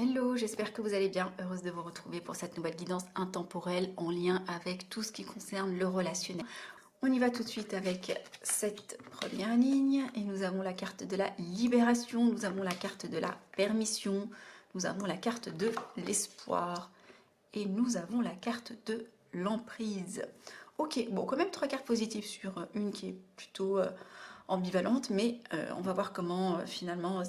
Hello, j'espère que vous allez bien. Heureuse de vous retrouver pour cette nouvelle guidance intemporelle en lien avec tout ce qui concerne le relationnel. On y va tout de suite avec cette première ligne et nous avons la carte de la libération, nous avons la carte de la permission, nous avons la carte de l'espoir et nous avons la carte de l'emprise. Ok, bon, quand même 3 cartes positives sur une qui est plutôt ambivalente, mais on va voir comment finalement,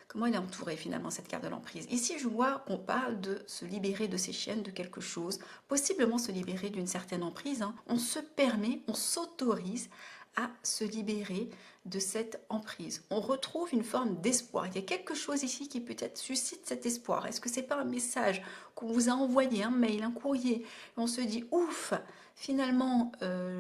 comment elle est entourée finalement cette carte de l'emprise. Ici, je vois qu'on parle de se libérer de ces chaînes, de quelque chose, possiblement se libérer d'une certaine emprise. On se permet, on s'autorise à se libérer de cette emprise. On retrouve une forme d'espoir. Il y a quelque chose ici qui peut-être suscite cet espoir. Est-ce que c'est pas un message qu'on vous a envoyé, un mail, un courrier, et on se dit ouf, finalement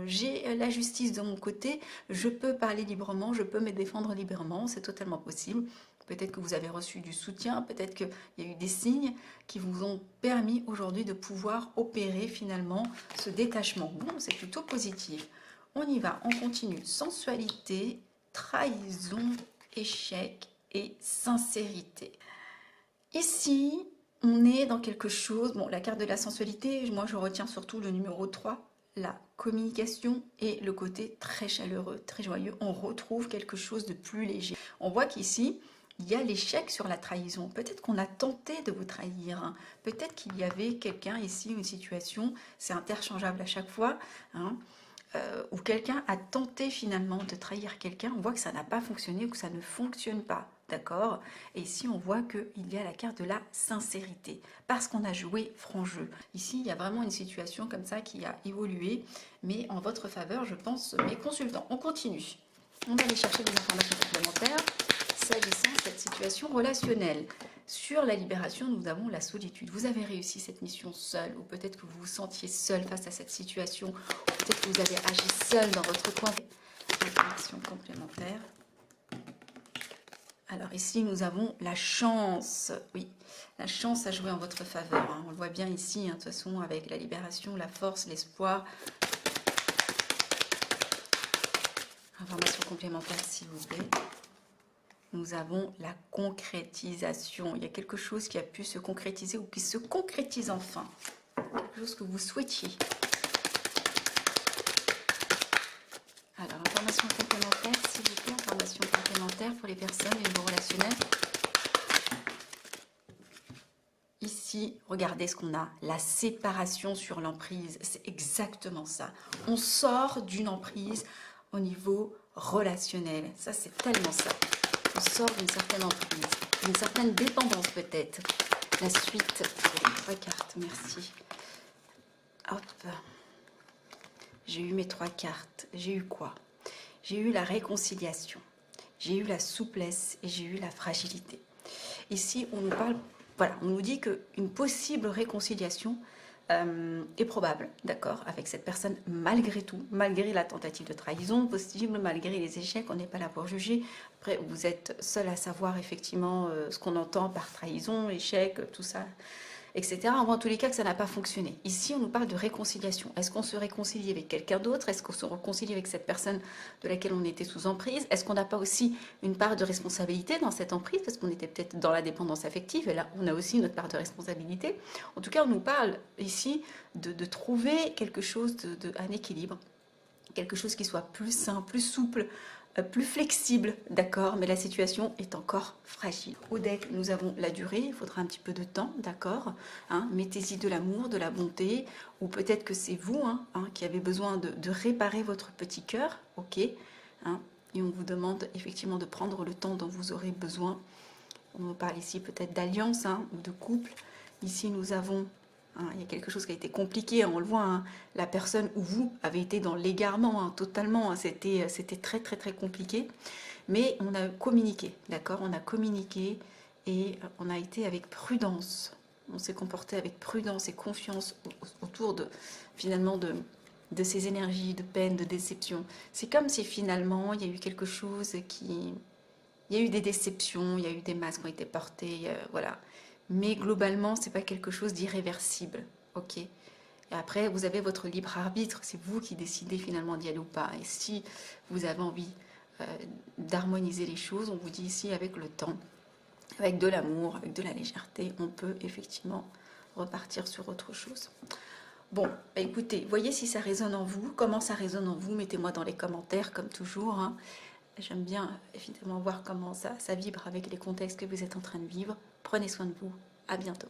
j'ai la justice de mon côté, je peux parler librement, je peux me défendre librement, c'est totalement possible. Peut-être que vous avez reçu du soutien, peut-être qu'il y a eu des signes qui vous ont permis aujourd'hui de pouvoir opérer finalement ce détachement. Bon, c'est plutôt positif. On y va, on continue. Sensualité, trahison, échec et sincérité. Ici, on est dans quelque chose, bon, la carte de la sensualité, moi je retiens surtout le numéro 3, la communication et le côté très chaleureux, très joyeux. On retrouve quelque chose de plus léger. On voit qu'ici, il y a l'échec sur la trahison. Peut-être qu'on a tenté de vous trahir. Peut-être qu'il y avait quelqu'un ici, une situation, c'est interchangeable à chaque fois, où quelqu'un a tenté finalement de trahir quelqu'un. On voit que ça n'a pas fonctionné ou que ça ne fonctionne pas. D'accord? Et ici, on voit qu'il y a la carte de la sincérité, parce qu'on a joué franc jeu. Ici, il y a vraiment une situation comme ça qui a évolué, mais en votre faveur, je pense, mes consultants. On continue. On va aller chercher des informations complémentaires s'agissant de cette situation relationnelle. Sur la libération, nous avons la solitude. Vous avez réussi cette mission seul, ou peut-être que vous vous sentiez seul face à cette situation, ou peut-être que vous avez agi seul dans votre coin. Information complémentaire. Alors ici, nous avons la chance. Oui, la chance à jouer en votre faveur. On le voit bien ici, de toute façon, avec la libération, la force, l'espoir. Information complémentaire, s'il vous plaît. Nous avons la concrétisation. Il y a quelque chose qui a pu se concrétiser ou qui se concrétise enfin. Quelque chose que vous souhaitiez. Alors, information complémentaire, s'il vous plaît. Information complémentaire pour les personnes et niveau relationnel. Ici, regardez ce qu'on a. La séparation sur l'emprise. C'est exactement ça. On sort d'une emprise au niveau relationnel. Ça, c'est tellement ça. On sort d'une certaine emprise, d'une certaine dépendance peut-être. La suite, 3 cartes, merci. Hop, j'ai eu mes 3 cartes. J'ai eu quoi? J'ai eu la réconciliation, j'ai eu la souplesse et j'ai eu la fragilité. Ici, on nous parle, voilà, on nous dit qu'une possible réconciliation est probable, d'accord, avec cette personne malgré tout, malgré la tentative de trahison possible, malgré les échecs, on n'est pas là pour juger. Après, vous êtes seul à savoir effectivement ce qu'on entend par trahison, échec, tout ça, etc. En tous les cas que ça n'a pas fonctionné. Ici, on nous parle de réconciliation. Est-ce qu'on se réconcilie avec quelqu'un d'autre? Est-ce qu'on se réconcilie avec cette personne de laquelle on était sous emprise? Est-ce qu'on n'a pas aussi une part de responsabilité dans cette emprise? Parce qu'on était peut-être dans la dépendance affective, et là, on a aussi notre part de responsabilité. En tout cas, on nous parle ici de trouver quelque chose, un équilibre, quelque chose qui soit plus sain, plus souple, plus flexible, d'accord, mais la situation est encore fragile. Au deck, nous avons la durée, il faudra un petit peu de temps, d'accord, mettez-y de l'amour, de la bonté, ou peut-être que c'est vous qui avez besoin de réparer votre petit cœur, ok, et on vous demande effectivement de prendre le temps dont vous aurez besoin. On parle ici peut-être d'alliance ou de couple. Ici, nous avons il y a quelque chose qui a été compliqué, on le voit, la personne ou vous avez été dans l'égarement, totalement, c'était très très très compliqué, mais on a communiqué, d'accord, on a communiqué et on a été avec prudence, on s'est comporté avec prudence et confiance autour de, finalement, de ces énergies de peine, de déception. C'est comme si finalement il y a eu quelque chose qui... Il y a eu des déceptions, il y a eu des masques qui ont été portés, voilà. Mais globalement, c'est pas quelque chose d'irréversible, ok? Et après, vous avez votre libre arbitre, c'est vous qui décidez finalement d'y aller ou pas. Et si vous avez envie d'harmoniser les choses, on vous dit ici avec le temps, avec de l'amour, avec de la légèreté, on peut effectivement repartir sur autre chose. Bon, écoutez, voyez si ça résonne en vous, comment ça résonne en vous, mettez-moi dans les commentaires comme toujours, hein. J'aime bien évidemment voir comment ça vibre avec les contextes que vous êtes en train de vivre. Prenez soin de vous, à bientôt.